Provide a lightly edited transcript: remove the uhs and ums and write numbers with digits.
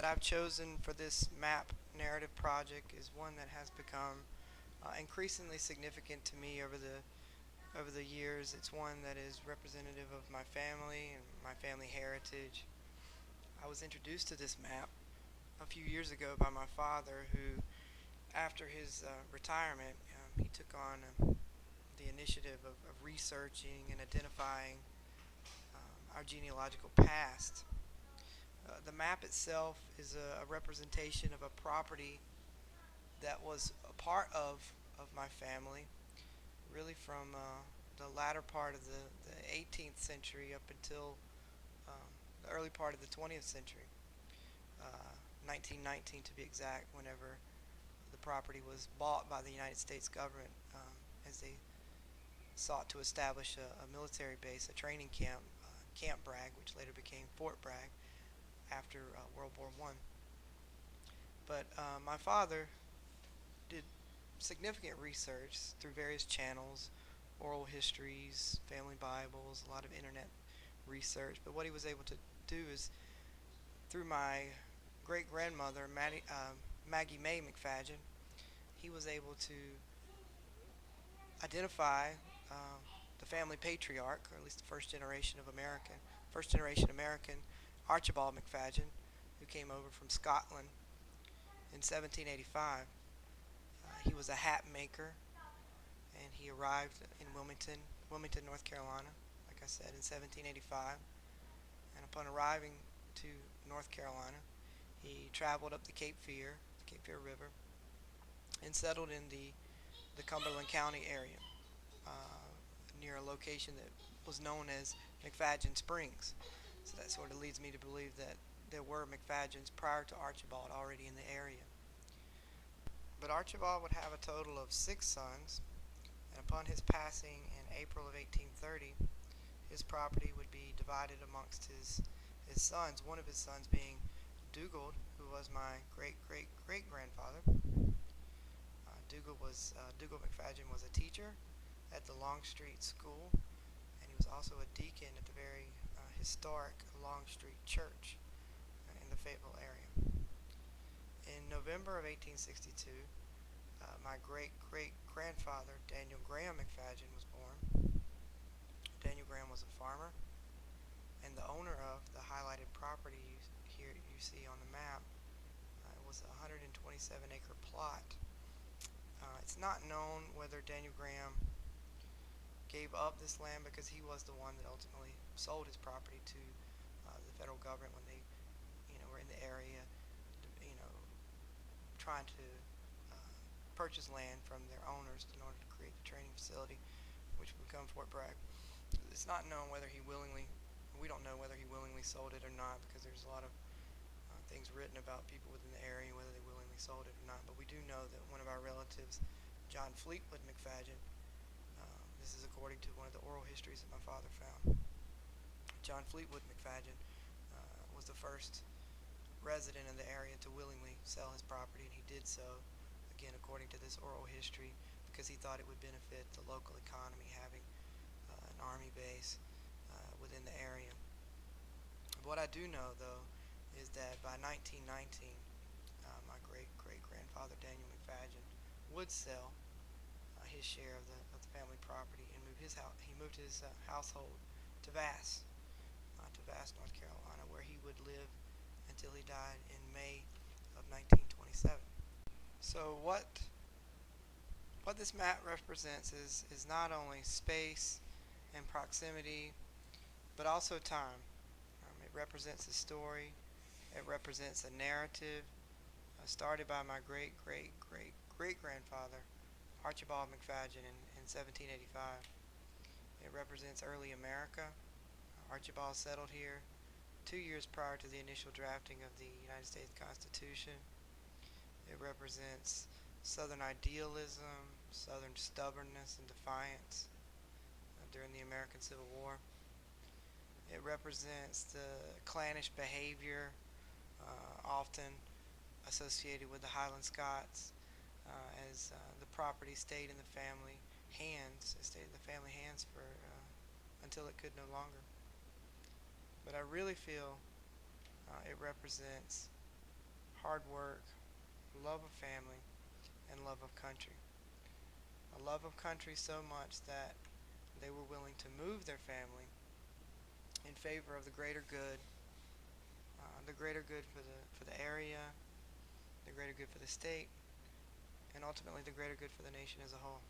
I've chosen for this map narrative project is one that has become increasingly significant to me over the years. It's one that is representative of my family and my family heritage. I was introduced to this map a few years ago by my father, who, after his retirement, he took on the initiative of researching and identifying our genealogical past. The map itself is a representation of a property that was a part of my family, really from the latter part of the 18th century up until the early part of the 20th century, 1919 to be exact, whenever the property was bought by the United States government as they sought to establish a military base, a training camp, Camp Bragg, which later became Fort Bragg after World War I. But my father did significant research through various channels, oral histories, family Bibles, a lot of internet research. But what he was able to do is, through my great grandmother, Maggie May McFadyen, he was able to identify the family patriarch, or at least the first generation American, Archibald McFadyen, who came over from Scotland in 1785. He was a hat maker, and he arrived in Wilmington, North Carolina, like I said, in 1785. And upon arriving to North Carolina, he traveled up the Cape Fear River, and settled in the Cumberland County area, near a location that was known as McFadyen Springs. So that sort of leads me to believe that there were McFadyens prior to Archibald already in the area. But Archibald would have a total of 6 sons, and upon his passing in April of 1830, his property would be divided amongst his sons, one of his sons being Dugald, who was my great-great-great-grandfather. Dugald McFadyen was a teacher at the Longstreet School, and he was also a deacon at the very historic Longstreet Church in the Fayetteville area. In November of 1862, my great-great-grandfather, Daniel Graham McFadyen, was born. Daniel Graham was a farmer, and the owner of the highlighted property you see on the map was a 127-acre plot. It's not known whether Daniel Graham gave up this land, because he was the one that ultimately sold his property to the federal government when they, were in the area, trying to purchase land from their owners in order to create the training facility, which would become Fort Bragg. It's not known whether we don't know whether he willingly sold it or not, because there's a lot of things written about people within the area, whether they willingly sold it or not. But we do know that one of our relatives, John Fleetwood McFadyen, this is according to one of the oral histories that my father found, John Fleetwood McFadyen was the first resident in the area to willingly sell his property, and he did so, again according to this oral history, because he thought it would benefit the local economy having an army base within the area. What I do know, though, is that by 1919, my great-great-grandfather Daniel McFadyen would sell his share of the family property and he moved his household to Vass, North Carolina, where he would live until he died in May of 1927. So what this map represents is not only space and proximity, but also time. It represents a story. It represents a narrative started by my great-great-great-great-grandfather, Archibald McFadyen, in 1785. It represents early America. Archibald settled here 2 years prior to the initial drafting of the United States Constitution. It represents Southern idealism, Southern stubbornness and defiance during the American Civil War. It represents the clannish behavior often associated with the Highland Scots, as the property stayed in the family hands. It stayed in the family hands for until it could no longer. But I really feel it represents hard work, love of family, and love of country. A love of country so much that they were willing to move their family in favor of the greater good for the area, the greater good for the state, and ultimately the greater good for the nation as a whole.